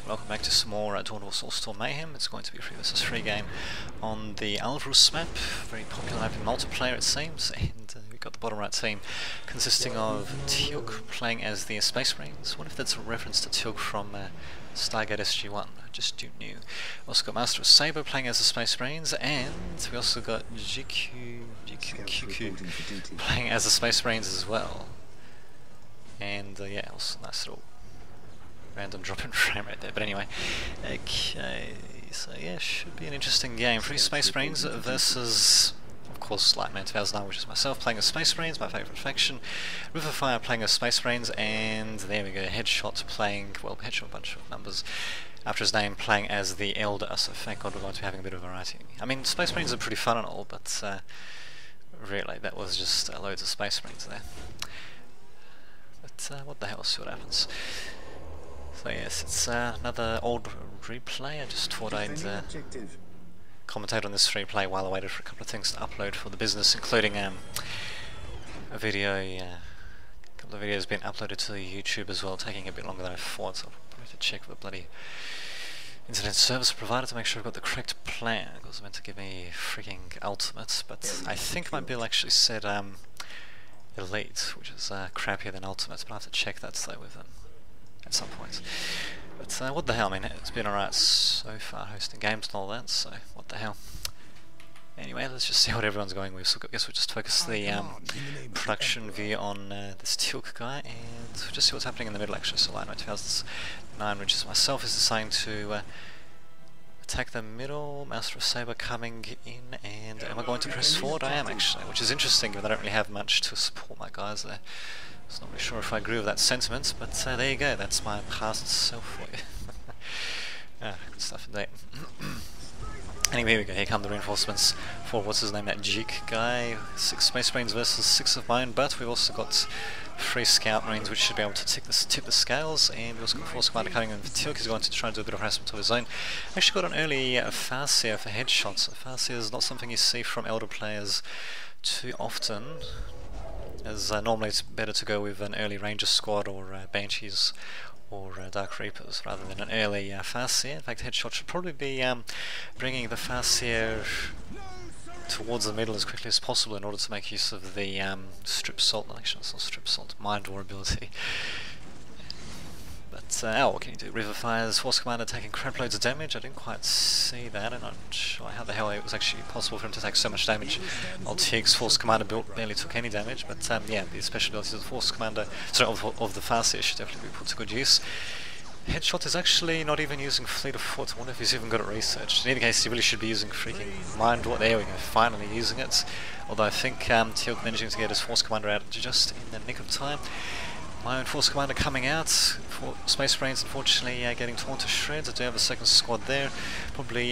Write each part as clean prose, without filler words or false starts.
welcome back to some more Dawn of Soulstorm Mayhem. It's going to be a 3 vs 3 game on the Alvarus map, very popular map in multiplayer it seems, and we've got the bottom right team consisting of Teal'c playing as the Space Marines. What if that's a reference to Teal'c from Stargate SG-1? I just don't know. Also got Master of Saber playing as the Space Marines, and we also got GQ playing as the Space Marines as well. And yeah, also nice little random drop in frame right there, but anyway, okay, so yeah, should be an interesting game. 3 Space Marines versus, of course, Lightman 2009, which is myself playing as Space Marines, my favourite faction, Riverfire playing as Space Marines, and there we go, Headshot playing, well, Headshot, a bunch of numbers after his name, playing as the Elder, so thank God we're going to be having a bit of variety. I mean, Space Marines are pretty fun and all, but really, that was just loads of Space Marines there. But what the hell, see what happens. So yes, it's another old replay. I just thought I'd commentate on this replay while I waited for a couple of things to upload for the business, including a video, a couple of videos being uploaded to YouTube as well, taking a bit longer than I thought, so I'll probably have to check with the bloody internet service provider to make sure I've got the correct plan, because it's meant to give me freaking ultimate, but I think my build actually said elite, which is crappier than ultimate, but I'll have to check that though with them at some point. But what the hell, I mean, it's been alright so far hosting games and all that, so what the hell. Anyway, let's just see what everyone's going with. So I guess we'll just focus the production view on this Teal'c guy, and we'll just see what's happening in the middle actually. So Line 2009, which is myself, is deciding to attack the middle, Master of Saber coming in, and am I going to press forward? I am actually, which is interesting given I don't really have much to support my guys there. So not really sure if I agree with that sentiment, but there you go, that's my past self for you. Good stuff indeed. Anyway, here we go, here come the reinforcements for, what's his name, that Jeek guy. 6 Space Marines versus 6 of mine, but we've also got 3 Scout Marines which should be able to tip the scales, and we've also got Force Commander coming in with Teal'c. He's going to try and do a bit of harassment of his own. Actually got an early Farseer for headshots. Farseer is not something you see from Elder players too often, as normally it's better to go with an early Ranger squad or Banshees or Dark Reapers rather than an early Farseer. In fact, Headshot should probably be bringing the Farseer towards the middle as quickly as possible in order to make use of the Strip Salt, actually it's not Strip Salt, Mind War ability. But what can you do? Riverfire's Force Commander taking crap loads of damage. I didn't quite see that, and I'm not sure how the hell it was actually possible for him to take so much damage while Teal'c's Force Commander build barely took any damage. But yeah, the special abilities of the Force Commander, sorry, of the Farseer should definitely be put to good use. Headshot is actually not even using Fleet of Foot. I wonder if he's even got it researched. In any case, he really should be using freaking Mind War. There we go, finally using it. Although I think Teal'c managing to get his Force Commander out just in the nick of time. My own Force Commander coming out, for Space Marines unfortunately getting torn to shreds. I do have a second squad there. Probably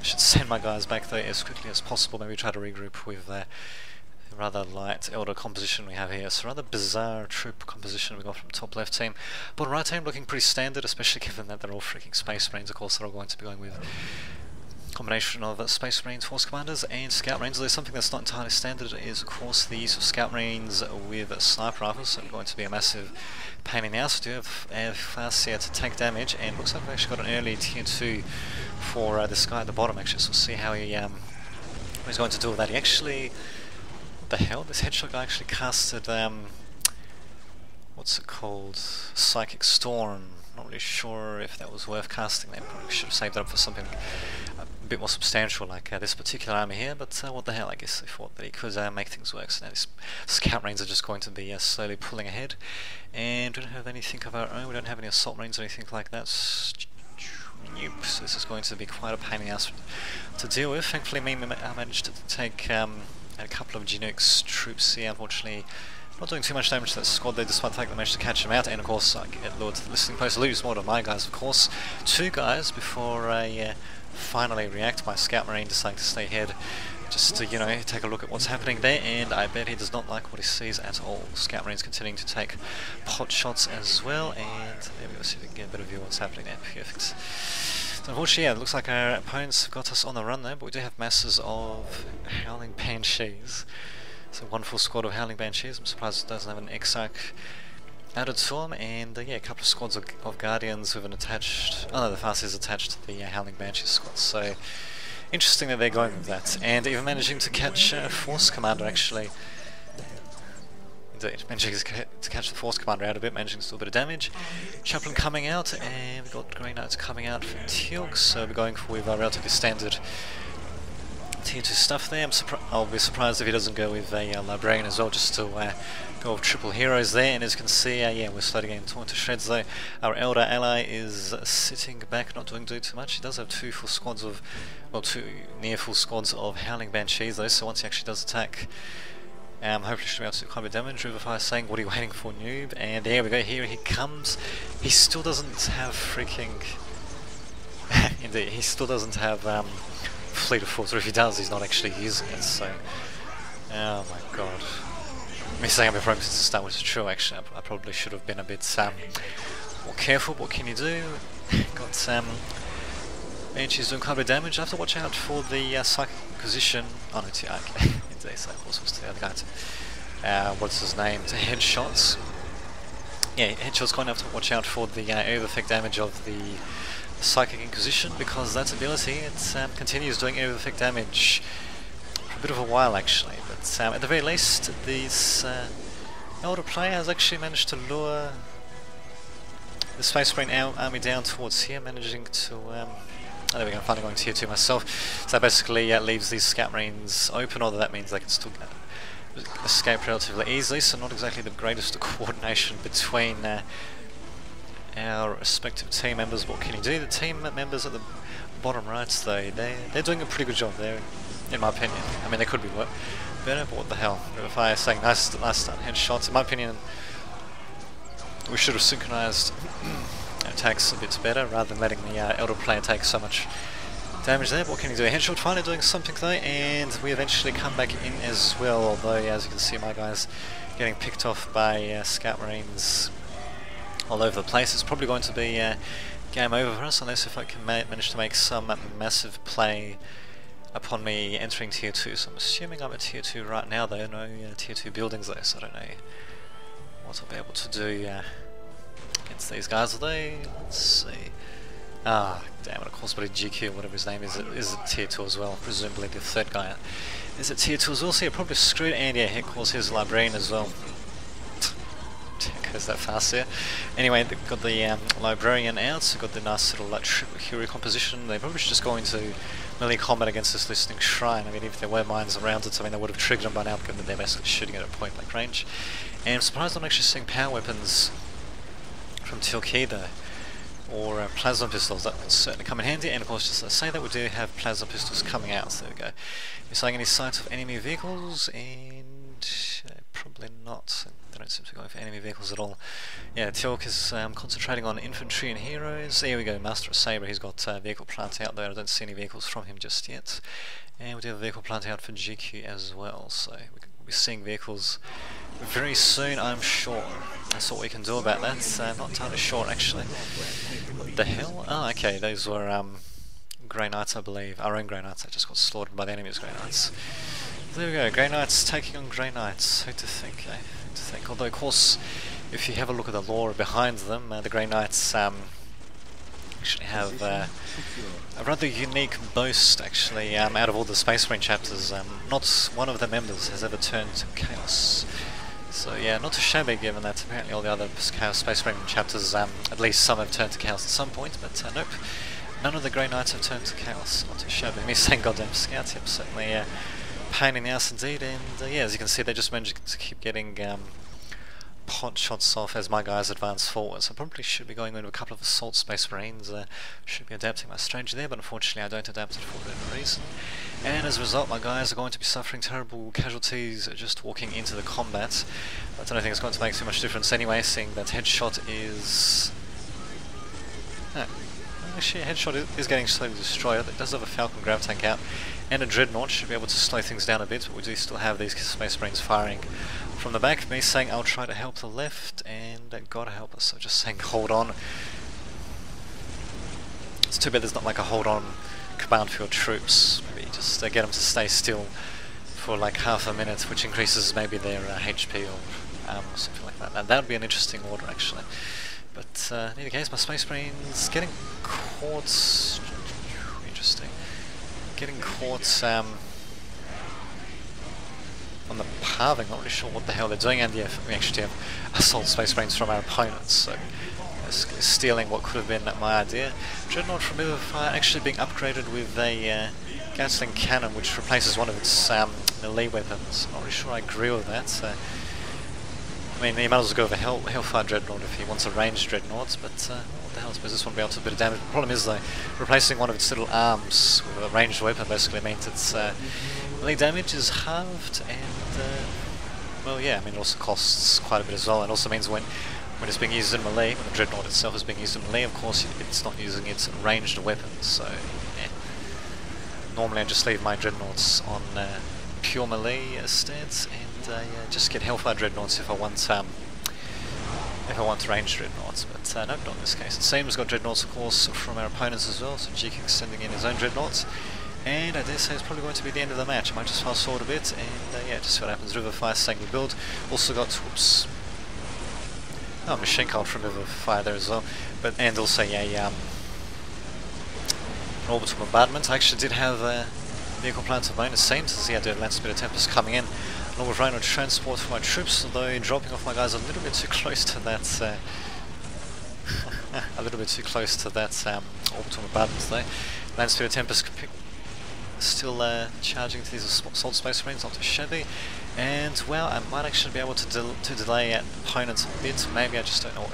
should send my guys back there as quickly as possible, maybe try to regroup with the rather light Elder composition we have here. So rather bizarre troop composition we got from top left team. Bottom right team looking pretty standard, especially given that they're all freaking Space Marines. Of course they're all going to be going with combination of Space Marines, Force Commanders and Scout Marines. There's something that's not entirely standard is of course the use of Scout Marines with Sniper Rifles, so going to be a massive pain in the ass. We do have Farseer to take damage, and looks like we've actually got an early tier 2 for this guy at the bottom actually, so we'll see how he what he's going to do with that. He actually, what the hell, this Headshot guy actually casted what's it called, Psychic Storm. Not really sure if that was worth casting. They probably should have saved that up for something a bit more substantial like this particular army here, but what the hell, I guess they thought that he could make things work. So now these Scout Marines are just going to be slowly pulling ahead, and we don't have anything of our own. We don't have any Assault Marines or anything like that. Nope. So this is going to be quite a pain in the ass to deal with. Thankfully I managed to take a couple of Chinook's troops here. Unfortunately not doing too much damage to that squad there, despite the fact that I managed to catch them out, and of course I get lured to the listening post. I lose more to my guys, of course. 2 guys before I finally react. My Scout Marine deciding to stay ahead just to, you know, take a look at what's happening there, and I bet he does not like what he sees at all. Scout Marines continuing to take pot shots as well, and there we go, see if we can get a better view of what's happening there. Perfect. So unfortunately, yeah, it looks like our opponents have got us on the run there, but we do have masses of Howling Banshees. So one full squad of Howling Banshees. I'm surprised it doesn't have an Exarch added to them, and yeah, a couple of squads of Guardians with an attached... Oh no, the Fast is attached to the Howling Banshee squad, so interesting that they're going with that. And even managing to catch Force Commander, actually. Indeed, managing to catch the Force Commander out a bit, managing to do a bit of damage. Chaplain coming out, and we've got Grey Knights coming out from Teal'c, so we're going with our relatively standard Tier 2 stuff there. I'll be surprised if he doesn't go with a Librarian as well, just to go with triple heroes there. And as you can see, yeah, we're slowly getting torn to shreds though. Our Elder ally is sitting back, not doing too much. He does have two full squads of, well, two near full squads of Howling Banshees though, so once he actually does attack, hopefully should be able to do quite a bit of damage. Riverfire saying, what are you waiting for, noob? And there we go, here he comes. He still doesn't have freaking... Indeed, he still doesn't have Fleet of Force, or if he does, he's not actually using it, so... Oh my god. Me saying I've been programmed since the start, which is true actually. I probably should have been a bit more careful. What can you do? Got Banshee's doing quite a bit of damage. I have to watch out for the Psychic Inquisition. Oh no, okay. Indeed, so of course it was the other guy to, what's his name? To headshots. Yeah, headshots going to have to watch out for the over-effect damage of the Psychic Inquisition, because that ability, it continues doing over-effect damage for a bit of a while actually, but at the very least this Elder player has actually managed to lure the Space Marine army down towards here, managing to oh, there we go, I'm finally going tier 2 myself. So that basically leaves these Scout Marines open, although that means they can still escape relatively easily, so not exactly the greatest coordination between our respective team members. What can you do? The team members at the bottom right though, they're doing a pretty good job there, in my opinion. I mean, they could be better, but what the hell. Riverfire saying nice start headshots. In my opinion, we should have synchronized attacks a bit better rather than letting the Elder player take so much damage there. But what can you do? Headshot finally doing something though, and we eventually come back in as well, although as you can see my guys getting picked off by Scout Marines all over the place. It's probably going to be game over for us, unless if I can manage to make some massive play upon me entering tier 2. So I'm assuming I'm at tier 2 right now though, no tier 2 buildings there, so I don't know what I'll be able to do against these guys. Although, let's see. Ah, damn it, of course, but a GQ, whatever his name is at tier 2 as well. Presumably the third guy is at tier 2 as well, so you're probably screwed. And yeah, of course, here's Librarian as well. Goes that fast here. Anyway, they've got the Librarian out, so got the nice little triple hero composition. They probably should just go into melee combat against this Listening Shrine. I mean, if there were mines around it, I mean, they would have triggered them by now, given that they're basically shooting at a point blank range. And I'm surprised I'm actually seeing power weapons from Teal'c either, or plasma pistols. That would certainly come in handy. And of course, just to say that we do have plasma pistols coming out. So there we go. You're saying any sights of enemy vehicles, and probably not. They don't seem to be going for enemy vehicles at all. Yeah, Teal'c is concentrating on infantry and heroes. There we go, Master of Sabre. He's got vehicle plant out there. I don't see any vehicles from him just yet. And we do have a vehicle plant out for GQ as well. So we'll be seeing vehicles very soon, I'm sure. That's what we can do about that. Not entirely sure actually. What the hell? Oh, okay, those were Grey Knights, I believe. Our own Grey Knights. I just got slaughtered by the enemy's Grey Knights. There we go, Grey Knights taking on Grey Knights. Who to think, eh? Who to think. Although, of course, if you have a look at the lore behind them, the Grey Knights actually have a rather unique boast, actually. Out of all the Space Marine chapters, not one of the members has ever turned to Chaos. So yeah, not too shabby given that apparently all the other Chaos Space Marine chapters, at least some have turned to Chaos at some point, but nope. None of the Grey Knights have turned to Chaos. Not too shabby. Me saying goddamn scouts, yep, certainly pain in the ass indeed, and yeah, as you can see, they just managed to keep getting pot shots off as my guys advance forward. So I probably should be going into a couple of Assault Space Marines, should be adapting my strategy there, but unfortunately I don't adapt it for whatever reason. And as a result, my guys are going to be suffering terrible casualties just walking into the combat. But I don't think it's going to make too much difference anyway, seeing that Headshot is... Actually, Headshot is getting slowly destroyed. It does have a Falcon Grav Tank out, and a Dreadnought should be able to slow things down a bit, but we do still have these Space Marines firing from the back. Me saying I'll try to help the left, and gotta help us, so just saying hold on. It's too bad there's not like a hold on command for your troops. Maybe just get them to stay still for like half a minute, which increases maybe their HP or or something like that. Now that would be an interesting order actually. But in any case, my Space Marine's getting caught. Interesting. Getting caught on the pathing. Not really sure what the hell they're doing, and yeah, we actually have assault Space Marines from our opponents. So basically stealing what could have been my idea. Dreadnought from River Fire actually being upgraded with a Gatling cannon, which replaces one of its melee weapons. Not really sure I agree with that. I mean, he might as well go with a Hellfire Dreadnought if he wants a ranged Dreadnought, but what the hell, I suppose this one will be able to do a bit of damage. The problem is though, replacing one of its little arms with a ranged weapon basically means its melee damage is halved, and well yeah, I mean it also costs quite a bit as well, and also means when it's being used in melee, when the Dreadnought itself is being used in melee, of course it's not using its ranged weapons, so yeah. Normally I just leave my Dreadnoughts on pure melee stats, and just get Hellfire Dreadnoughts if I want ranged Dreadnoughts, but nope, not in this case. It seems we've got Dreadnoughts of course from our opponents as well, so GK sending in his own Dreadnoughts, and I dare say it's probably going to be the end of the match. I might just fast forward a bit, and yeah, just see what happens. River Fire staying with build, also got, whoops, machine cult from River Fire there as well, and also an orbital bombardment. I actually did have vehicle plans of mine, it seems, as I do have Land Speeder Tempest coming in, along with Rhino transport for my troops, although dropping off my guys a little bit too close to that orbital bombardment though. Land Speeder Tempest still charging to these assault Space Marines, not too shabby, and well, I might actually be able to delay opponents a bit. Maybe, I just don't know.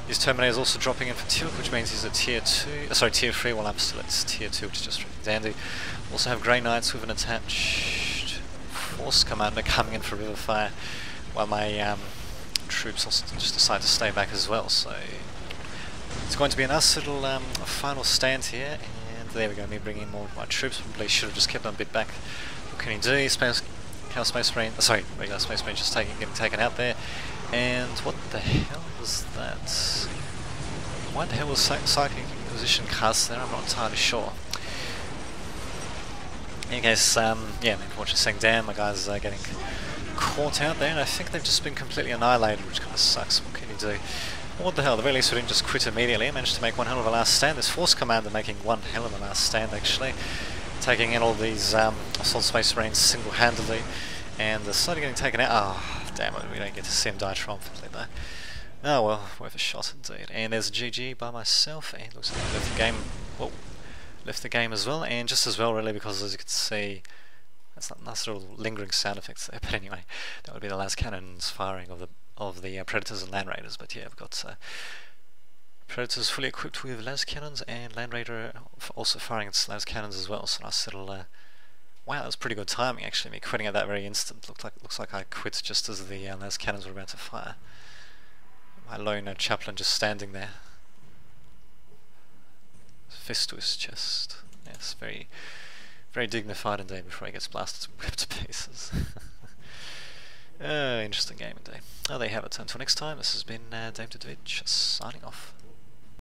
His Terminator is also dropping in for Tilk, which means he's at tier 3, while I'm still at tier 2, which is just dandy. Also have Grey Knights with an attached Force Commander coming in for River Fire, while my troops also just decide to stay back as well, so it's going to be a nice little final stand here, and there we go, me bringing in more of my troops. Probably should have just kept them a bit back. What can he do? Chaos Space Marine, regular Space Marine just getting taken out there. And what the hell was that? Why the hell was Psychic Inquisition cast there? I'm not entirely sure. In any case, yeah, unfortunately saying damn, my guys are getting caught out there, and I think they've just been completely annihilated, which kind of sucks. What can you do? What the hell, the very least we didn't just quit immediately. I managed to make one hell of a last stand. This Force Commander making one hell of a last stand actually. Taking in all these assault Space Marines single-handedly, and slowly getting taken out. Oh, damn it, we don't get to see him die triumphantly though. Oh well, worth a shot indeed. And there's a GG by myself, and looks like I left the game. Whoa, left the game as well, and just as well really, because as you can see, that's not nice little lingering sound effects there. But anyway, that would be the last cannons firing of the Predators and Land Raiders. But yeah, we've got Predators fully equipped with las cannons, and Land Raider also firing its las cannons as well. So nice little. Wow, that was pretty good timing actually. Me quitting at that very instant. Looks like I quit just as the las cannons were about to fire. My lone chaplain just standing there, fist to his chest. Yes, very, very dignified indeed before he gets blasted and ripped to pieces. Interesting game indeed. Oh, there you have it. Until next time, this has been Dave Dadovich signing off.